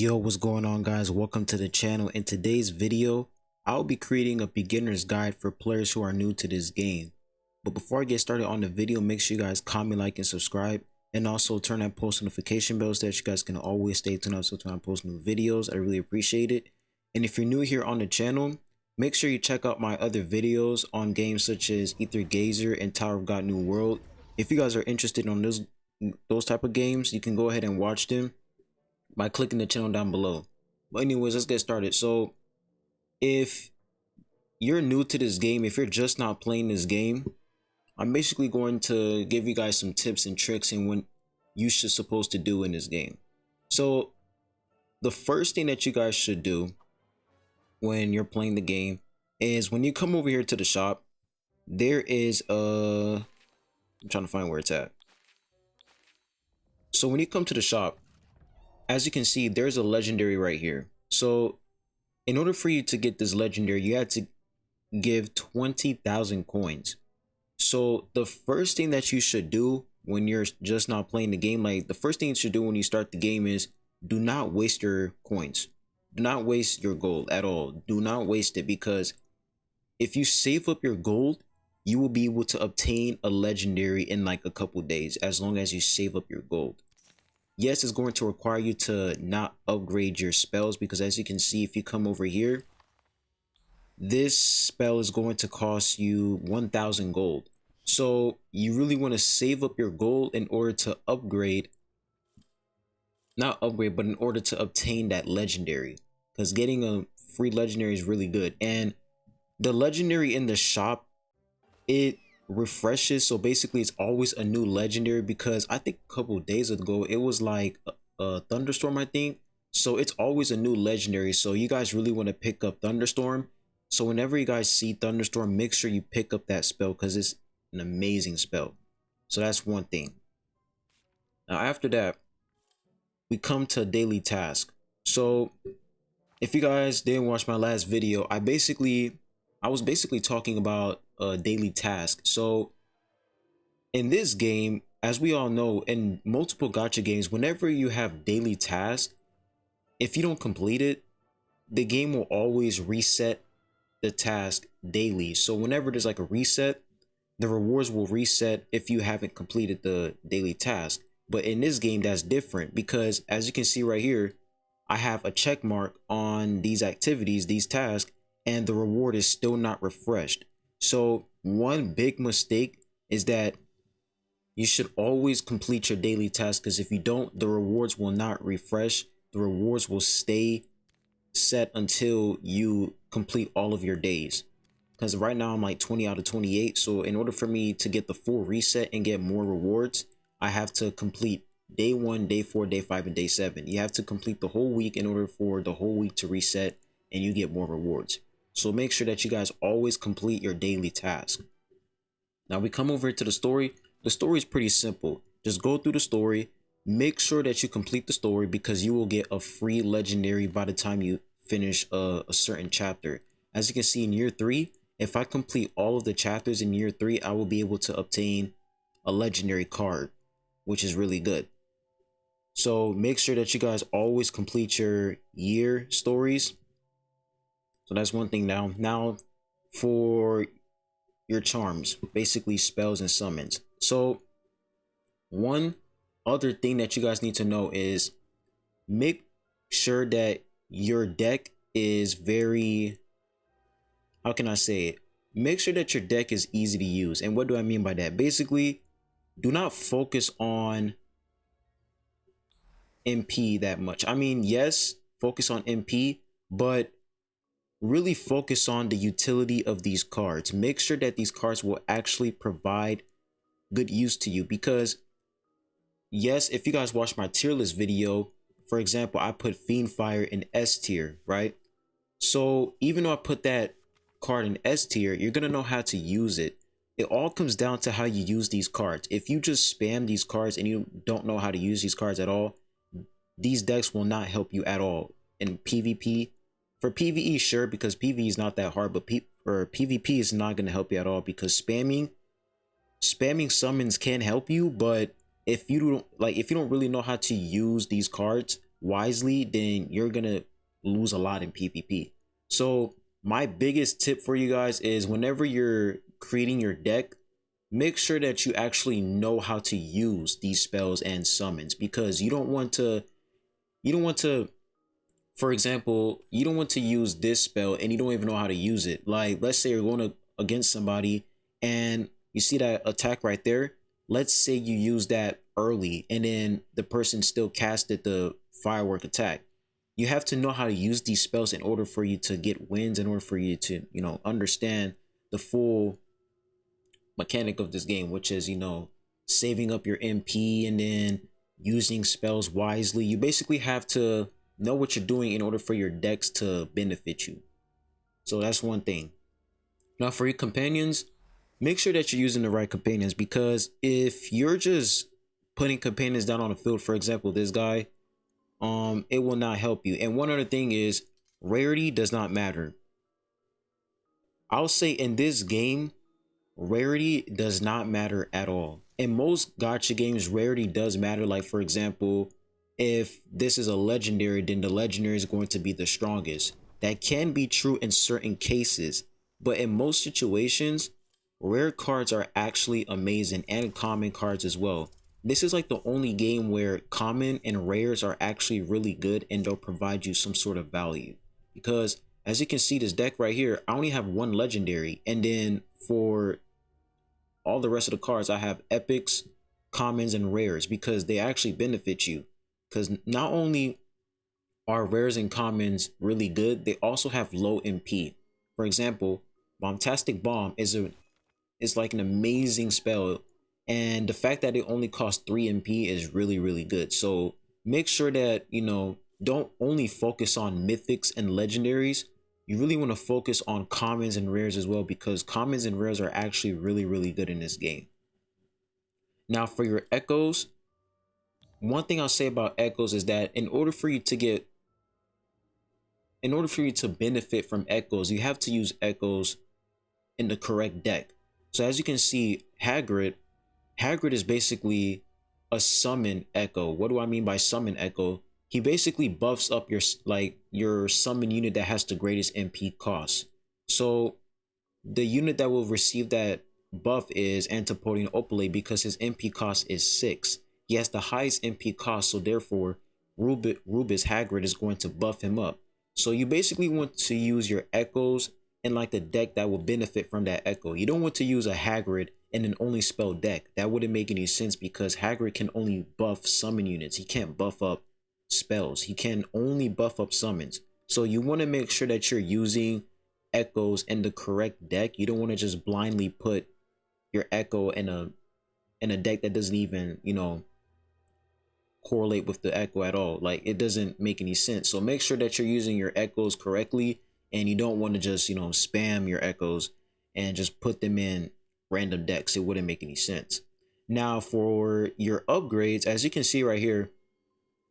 Yo, what's going on, guys? Welcome to the channel. In today's video, I'll be creating a beginner's guide for players who are new to this game. But before I get started on the video, make sure you guys comment, like, and subscribe, and also turn that post notification bell so that you guys can always stay tuned up when I post new videos. I really appreciate it. And if you're new here on the channel, make sure you check out my other videos on games such as Aethergazer and Tower of God New World. If you guys are interested on those type of games, you can go ahead and watch them by clicking the channel down below. But anyways, let's get started. So if you're new to this game, if you're just not playing this game, I'm basically going to give you guys some tips and tricks and what you should supposed to do in this game. So the first thing that you guys should do when you're playing the game is when you come over here to the shop, there is I'm trying to find where it's at. So when you come to the shop, as you can see, there's a legendary right here. So in order for you to get this legendary, you had to give 20,000 coins. So the first thing that you should do when you're just not playing the game, like the first thing you should do when you start the game is do not waste your coins. Do not waste your gold at all. Do not waste it, because if you save up your gold, you will be able to obtain a legendary in like a couple days, as long as you save up your gold. Yes, it's going to require you to not upgrade your spells, because as you can see, if you come over here, this spell is going to cost you 1,000 gold. So you really want to save up your gold in order to upgrade, not upgrade, but in order to obtain that legendary, because getting a free legendary is really good. And the legendary in the shop, it refreshes, so basically it's always a new legendary, because I think a couple days ago it was like a thunderstorm, I think. So it's always a new legendary, so you guys really want to pick up thunderstorm. So whenever you guys see thunderstorm, make sure you pick up that spell, because it's an amazing spell. So that's one thing. Now after that, we come to daily task. So if you guys didn't watch my last video, I was basically talking about a daily task. So in this game, as we all know, in multiple gacha games, whenever you have daily tasks, if you don't complete it, the game will always reset the task daily. So whenever there's like a reset, the rewards will reset if you haven't completed the daily task. But in this game, that's different, because as you can see right here, I have a check mark on these activities, these tasks, and the reward is still not refreshed. So one big mistake is that you should always complete your daily task, because if you don't, the rewards will not refresh. The rewards will stay set until you complete all of your days. Because right now I'm like 20 out of 28. So in order for me to get the full reset and get more rewards, I have to complete day 1, day 4, day 5, and day 7. You have to complete the whole week in order for the whole week to reset and you get more rewards. So make sure that you guys always complete your daily task. Now we come over to the story. The story is pretty simple. Just go through the story. Make sure that you complete the story, because you will get a free legendary by the time you finish a certain chapter. As you can see in year 3, if I complete all of the chapters in year 3, I will be able to obtain a legendary card, which is really good. So make sure that you guys always complete your year stories. So that's one thing. Now for your charms, basically spells and summons. So one other thing that you guys need to know is make sure that your deck is very, how can I say it? Make sure that your deck is easy to use. And what do I mean by that? Basically, do not focus on MP that much. I mean, yes, focus on MP, but really focus on the utility of these cards. Make sure that these cards will actually provide good use to you, because yes, if you guys watch my tier list video, for example, I put Fiendfire in S tier, right? So even though I put that card in S tier, you're gonna know how to use it. It all comes down to how you use these cards. If you just spam these cards and you don't know how to use these cards at all, these decks will not help you at all in PvP. For PvE, sure, because PvE is not that hard, but for PvP is not going to help you at all, because spamming summons can help you, but if you don't really know how to use these cards, wisely, then you're gonna lose a lot in PvP. So my biggest tip for you guys is whenever you're creating your deck, make sure that you actually know how to use these spells and summons, because you don't want to for example, you don't want to use this spell and you don't even know how to use it. Like, let's say you're going against somebody and you see that attack right there. Let's say you use that early and then the person still casted the firework attack. You have to know how to use these spells in order for you to get wins, in order for you to, understand the full mechanic of this game, which is, saving up your MP and then using spells wisely. You basically have to know what you're doing in order for your decks to benefit you. So that's one thing. Now for your companions, make sure that you're using the right companions, because if you're just putting companions down on the field, for example, this guy, it will not help you. And one other thing is, rarity does not matter. I'll say in this game, rarity does not matter at all. In most gacha games, rarity does matter. Like, for example, if this is a legendary, then the legendary is going to be the strongest. That can be true in certain cases, but in most situations, rare cards are actually amazing, and common cards as well. This is like the only game where common and rares are actually really good and they'll provide you some sort of value. Because as you can see, this deck right here, I only have one legendary, and then for all the rest of the cards, I have epics, commons, and rares, because they actually benefit you. Because not only are rares and commons really good, they also have low MP. For example, Bombastic Bomb is like an amazing spell, and the fact that it only costs 3 MP is really, really good. So make sure that, don't only focus on mythics and legendaries. You really want to focus on commons and rares as well, because commons and rares are actually really, really good in this game. Now for your echoes, one thing I'll say about echoes is that in order for you to benefit from echoes, you have to use echoes in the correct deck. So as you can see, Hagrid is basically a summon echo. What do I mean by summon echo? He basically buffs up your summon unit that has the greatest MP cost. So the unit that will receive that buff is Antipodean Opale, because his MP cost is 6. He has the highest MP cost, so therefore Rubeus Hagrid is going to buff him up. So you basically want to use your echoes in like a deck that will benefit from that echo. You don't want to use a Hagrid in an only spell deck. That wouldn't make any sense, because Hagrid can only buff summon units. He can't buff up spells. He can only buff up summons. So you want to make sure that you're using echoes in the correct deck. You don't want to just blindly put your echo in a deck that doesn't even, correlate with the echo at all. Like, it doesn't make any sense. So make sure that you're using your echoes correctly, and you don't want to just, spam your echoes and just put them in random decks. It wouldn't make any sense. Now for your upgrades, as you can see right here,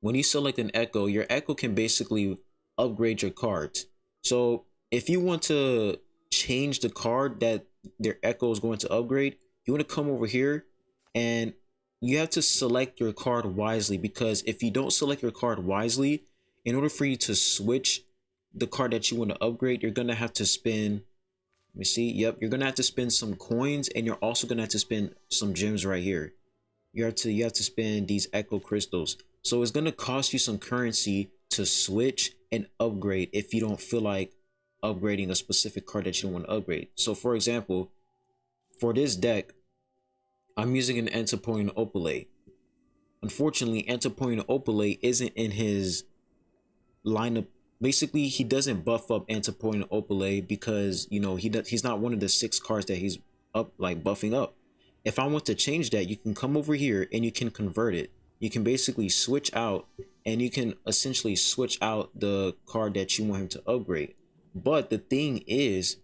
when you select an echo, your echo can basically upgrade your cards. So if you want to change the card that their echo is going to upgrade, you want to come over here and you have to select your card wisely, because if you don't select your card wisely, in order for you to switch the card that you want to upgrade, you're going to have to spend, let me see, yep, you're going to have to spend some coins, and you're also going to have to spend some gems right here. You have to spend these echo crystals. So it's going to cost you some currency to switch and upgrade if you don't feel like upgrading a specific card that you don't want to upgrade. So for example, for this deck, I'm using an Antipodean Opale. Unfortunately, Antipodean Opale isn't in his lineup. Basically, he doesn't buff up Antipodean Opale because, he's not one of the 6 cards that he's buffing up. If I want to change that, you can come over here and you can convert it. You can basically switch out, and you can essentially switch out the card that you want him to upgrade. But the thing is,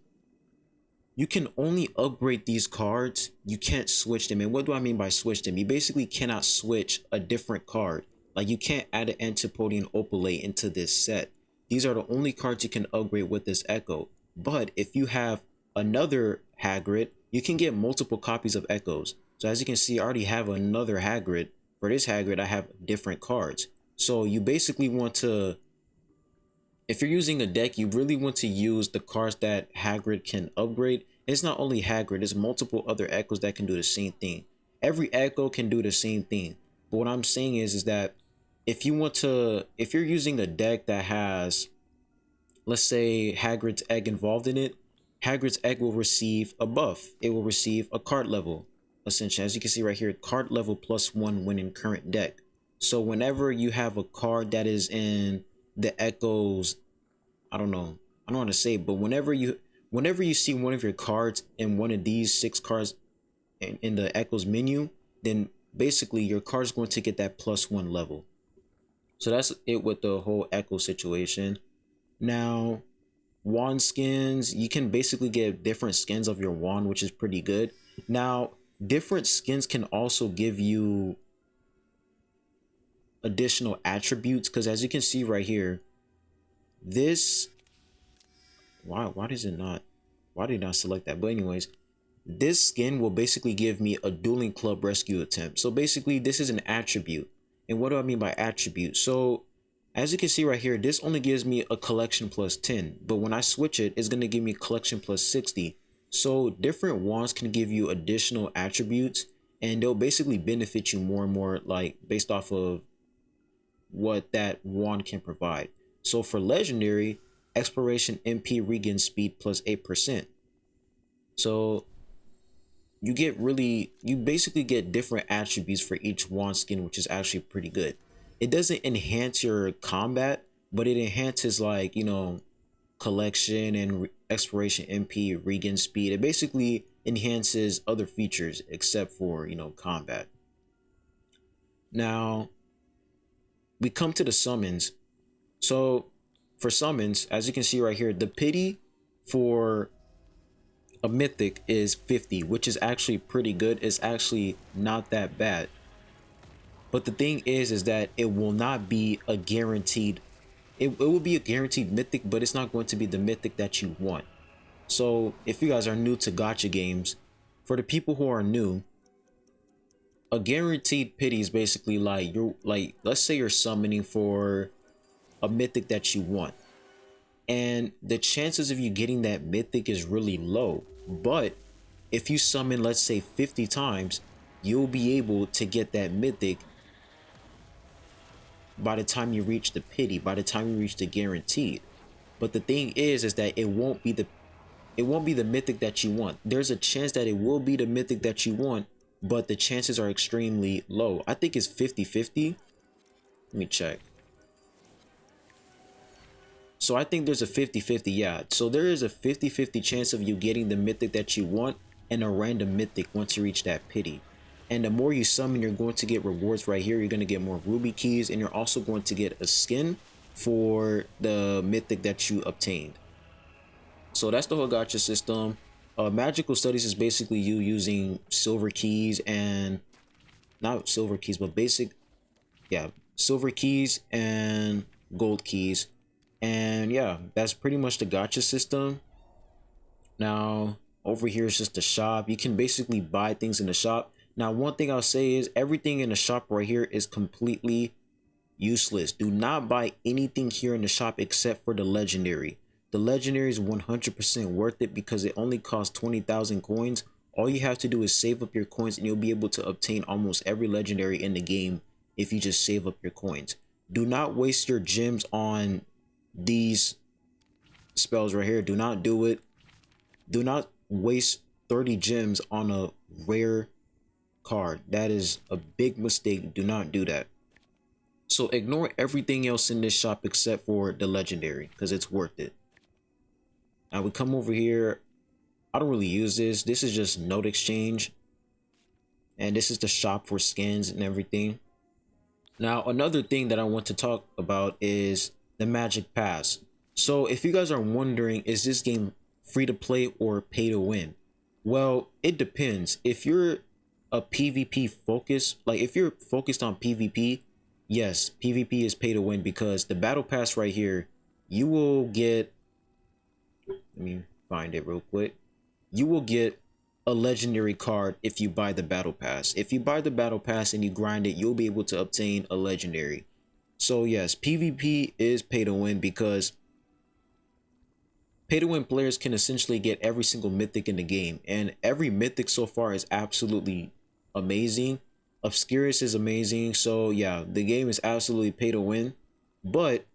you can only upgrade these cards. You can't switch them. And what do I mean by switch them? You basically cannot switch a different card. Like, you can't add an Antipodean Opale into this set. These are the only cards you can upgrade with this echo. But if you have another Hagrid, you can get multiple copies of echoes. So as you can see, I already have another Hagrid. For this Hagrid, I have different cards. So you basically want to, if you're using a deck, you really want to use the cards that Hagrid can upgrade. It's not only Hagrid, there's multiple other echoes that can do the same thing. Every echo can do the same thing. But what I'm saying is that if you want to, if you're using a deck that has, let's say, Hagrid's egg involved in it, Hagrid's egg will receive a buff. It will receive a card level. Essentially, as you can see right here, card level +1 when in current deck. So whenever you have a card that is in the echoes, I don't know how to say it, but whenever you see one of your cards in one of these 6 cards in the echoes menu, then basically your card's going to get that +1 level. So that's it with the whole echo situation. Now, wand skins, you can basically get different skins of your wand, which is pretty good. Now, different skins can also give you additional attributes, because as you can see right here, this, why does it not, why did I not select that? But anyways, this skin will basically give me a dueling club rescue attempt. So basically this is an attribute. And what do I mean by attribute? So as you can see right here, this only gives me a collection +10, but when I switch it, it's going to give me collection +60. So different wands can give you additional attributes, and they'll basically benefit you more and more, like based off of what that wand can provide. So for legendary, exploration MP regen speed +8%. So you basically get different attributes for each wand skin, which is actually pretty good. It doesn't enhance your combat, but it enhances, like, you know, collection and exploration MP regen speed. It basically enhances other features except for, you know, combat. Now we come to the summons. So for summons, as you can see right here, the pity for a mythic is 50, which is actually pretty good. It's actually not that bad. But the thing is that it will not be a guaranteed, it will be a guaranteed mythic, but it's not going to be the mythic that you want. So if you guys are new to gacha games, for the people who are new, a guaranteed pity is basically like, you're like, let's say you're summoning for a mythic that you want, and the chances of you getting that mythic is really low. But if you summon, let's say 50 times, you'll be able to get that mythic by the time you reach the pity, by the time you reach the guaranteed. But the thing is that it won't be the mythic that you want. There's a chance that it will be the mythic that you want, but the chances are extremely low. I think it's 50-50. Let me check. So I think there's a 50-50, yeah. So there is a 50-50 chance of you getting the mythic that you want and a random mythic once you reach that pity. And the more you summon, you're going to get rewards right here. You're going to get more ruby keys, and you're also going to get a skin for the mythic that you obtained. So that's the whole gacha system. Magical studies is basically you using silver keys, and not silver keys, but silver keys and gold keys. And yeah, that's pretty much the gacha system. Now over here is just the shop. You can basically buy things in the shop. Now one thing I'll say is everything in the shop right here is completely useless. Do not buy anything here in the shop except for the legendary. The legendary is 100% worth it because it only costs 20,000 coins. All you have to do is save up your coins, and you'll be able to obtain almost every legendary in the game if you just save up your coins. Do not waste your gems on these spells right here. Do not do it. Do not waste 30 gems on a rare card. That is a big mistake. Do not do that. So ignore everything else in this shop except for the legendary because it's worth it. Now we come over here. I don't really use this. This is just note exchange, and this is the shop for skins and everything. Now another thing that I want to talk about is the magic pass. So if you guys are wondering, is this game free to play or pay to win? Well, it depends. If you're a PvP focus, like if you're focused on PvP, yes, PvP is pay to win because the battle pass right here, you will get, let me find it real quick. You will get a legendary card if you buy the battle pass. If you buy the battle pass and you grind it, you'll be able to obtain a legendary. So yes, PvP is pay to win because pay to win players can essentially get every single mythic in the game, and every mythic so far is absolutely amazing. Obscurus is amazing. So yeah, the game is absolutely pay to win, but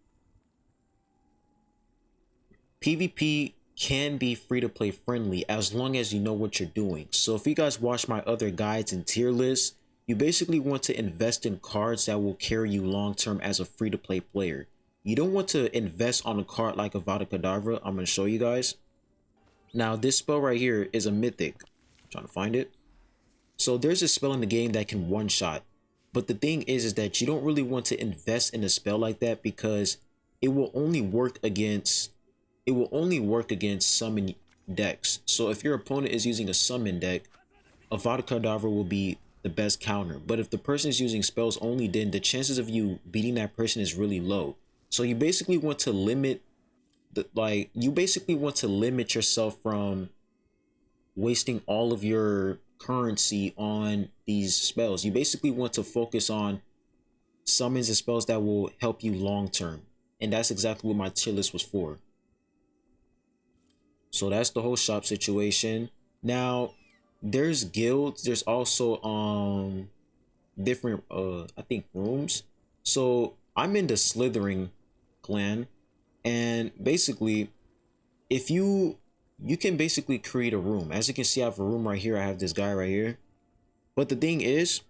PvP can be free to play friendly as long as you know what you're doing. So if you guys watch my other guides and tier lists, you basically want to invest in cards that will carry you long term as a free to play player. You don't want to invest on a card like Avada Kedavra. I'm going to show you guys. Now this spell right here is a mythic. I'm trying to find it. So there's a spell in the game that can one shot. But the thing is that you don't really want to invest in a spell like that because it will only work against summon decks. So if your opponent is using a summon deck, Avada Kedavra will be the best counter. But if the person is using spells only, then the chances of you beating that person is really low. So you basically want to limit yourself from wasting all of your currency on these spells. You basically want to focus on summons and spells that will help you long term. And that's exactly what my tier list was for. So that's the whole shop situation. Now there's guilds, there's also different I think rooms. So I'm in the Slytherin clan, and basically if you can basically create a room. As you can see, I have a room right here. I have this guy right here. But the thing is,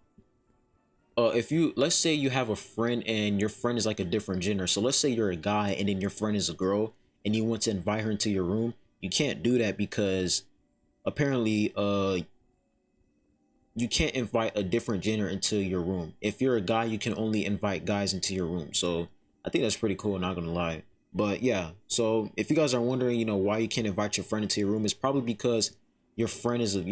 if you, let's say you have a friend and your friend is like a different gender. So let's say you're a guy and then your friend is a girl and you want to invite her into your room. You can't do that because apparently you can't invite a different gender into your room. If you're a guy, you can only invite guys into your room. So I think that's pretty cool, not gonna lie. But yeah, so if you guys are wondering, why you can't invite your friend into your room, it's probably because your friend is a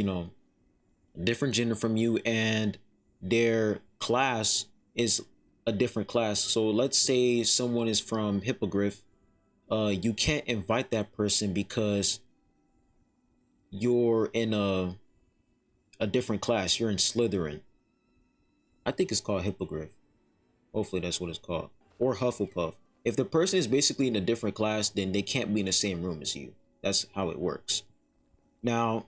different gender from you and their class is a different class. So let's say someone is from Hippogriff, you can't invite that person because you're in a different class. You're in Slytherin. I think it's called Hippogriff. Hopefully that's what it's called. Or Hufflepuff. If the person is basically in a different class, then they can't be in the same room as you. That's how it works. Now,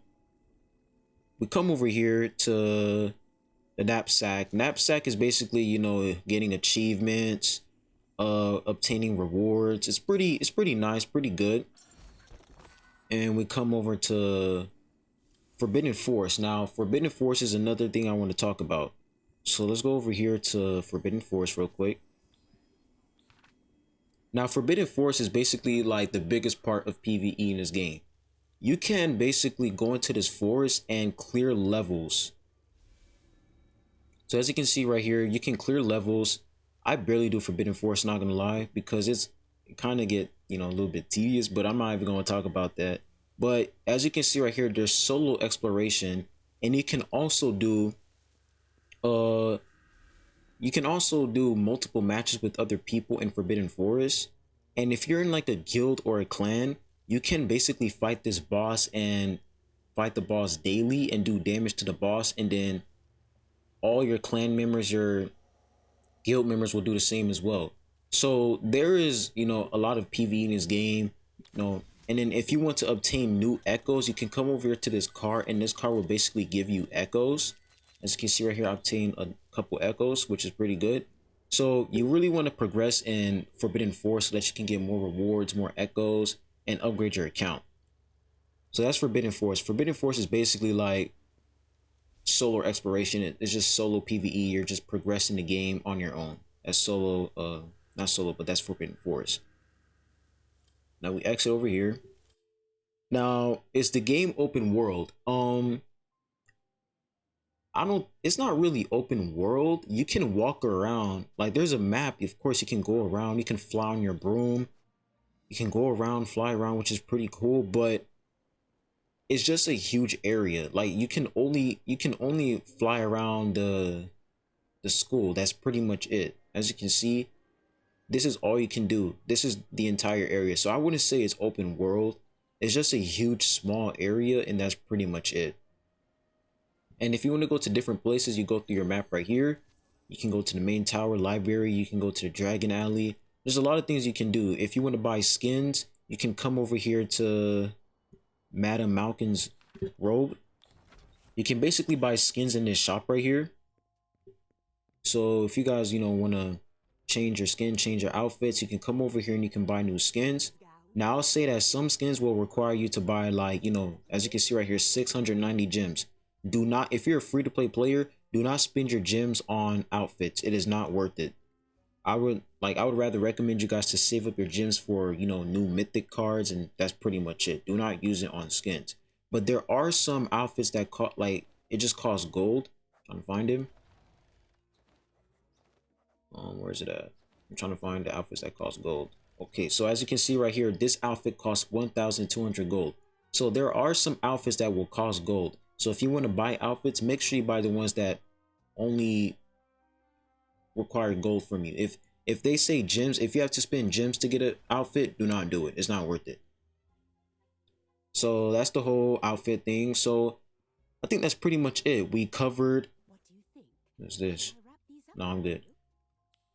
we come over here to the knapsack. Knapsack is basically, getting achievements, obtaining rewards. It's pretty nice, pretty good. And we come over to Forbidden Forest. Now, Forbidden Forest is another thing I want to talk about. So let's go over here to Forbidden Forest real quick. Now, Forbidden Forest is basically like the biggest part of PvE in this game. You can basically go into this forest and clear levels. So as you can see right here, you can clear levels. I barely do Forbidden Forest, not gonna lie, because it kind of get, a little bit tedious, but I'm not even going to talk about that. But as you can see right here, there's solo exploration, and you can also do multiple matches with other people in Forbidden Forest. And if you're in like a guild or a clan, you can basically fight this boss and fight the boss daily and do damage to the boss, and then all your clan members, your guild members will do the same as well. So there is, a lot of PvE in this game, and then if you want to obtain new echoes, you can come over here to this card, and this card will basically give you echoes. As you can see right here, I obtained a couple echoes, which is pretty good. So you really want to progress in Forbidden Forest so that you can get more rewards, more echoes, and upgrade your account. So that's Forbidden Forest. Forbidden Forest is basically like solo exploration. It's just solo PvE. You're just progressing the game on your own. That's solo, not solo, but that's Forbidden Forest. Now we exit over here. Now, is the game open world? It's not really open world. You can walk around. Like, there's a map. Of course, you can go around. You can fly on your broom. You can go around, fly around, which is pretty cool, but it's just a huge area. Like, you can only fly around the school. That's pretty much it. As you can see, this is all you can do. This is the entire area. So I wouldn't say it's open world. It's just a huge small area, and that's pretty much it. And if you want to go to different places, you go through your map right here. You can go to the main tower library. You can go to the Dragon Alley. There's a lot of things you can do. If you want to buy skins, you can come over here to Madame Malkin's robe. You can basically buy skins in this shop right here. So if you guys, want to change your skin, change your outfits, you can come over here and you can buy new skins. Now I'll say that some skins will require you to buy, like, as you can see right here, 690 gems. Do not, if you're a free-to-play player, do not spend your gems on outfits. It is not worth it. I would rather recommend you guys to save up your gems for, new mythic cards, and that's pretty much it. Do not use it on skins. But there are some outfits that it just costs gold. I'm trying to find him. Where's it at? I'm trying to find the outfits that cost gold. Okay, so as you can see right here, this outfit costs 1,200 gold. So there are some outfits that will cost gold. So if you want to buy outfits, make sure you buy the ones that only require gold from you. If they say gems, if you have to spend gems to get an outfit, do not do it. It's not worth it. So that's the whole outfit thing. So I think that's pretty much it. We covered. What's this? No, I'm good.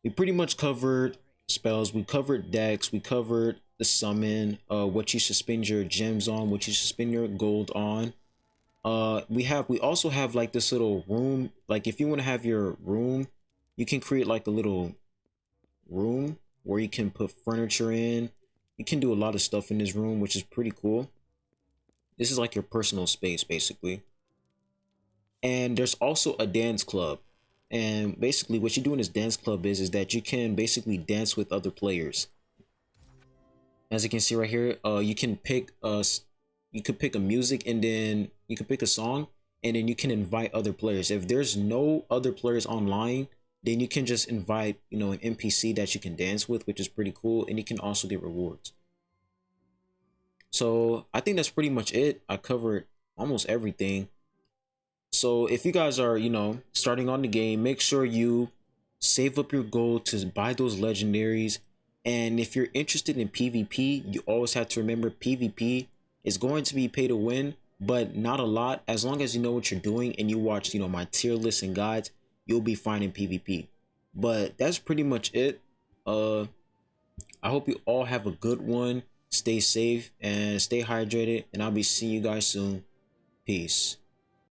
We pretty much covered spells. We covered decks. We covered the summon. What you should spend your gems on. What you should spend your gold on. We also have like this little room. Like if you want to have your room, you can create like a little room where you can put furniture in. You can do a lot of stuff in this room, which is pretty cool. This is like your personal space basically. And there's also a dance club. And basically what you do in this dance club is that you can basically dance with other players. As you can see right here, you can pick a music, and then you can pick a song, and then you can invite other players. If there's no other players online, then you can just invite, an NPC that you can dance with, which is pretty cool, and you can also get rewards. So I think that's pretty much it. I covered almost everything. So if you guys are, starting on the game, make sure you save up your gold to buy those legendaries. And if you're interested in PvP, you always have to remember PvP is going to be pay to win, but not a lot. As long as you know what you're doing and you watch, my tier lists and guides, you'll be fine in PvP. But that's pretty much it. I hope you all have a good one. Stay safe and stay hydrated, and I'll be seeing you guys soon. Peace.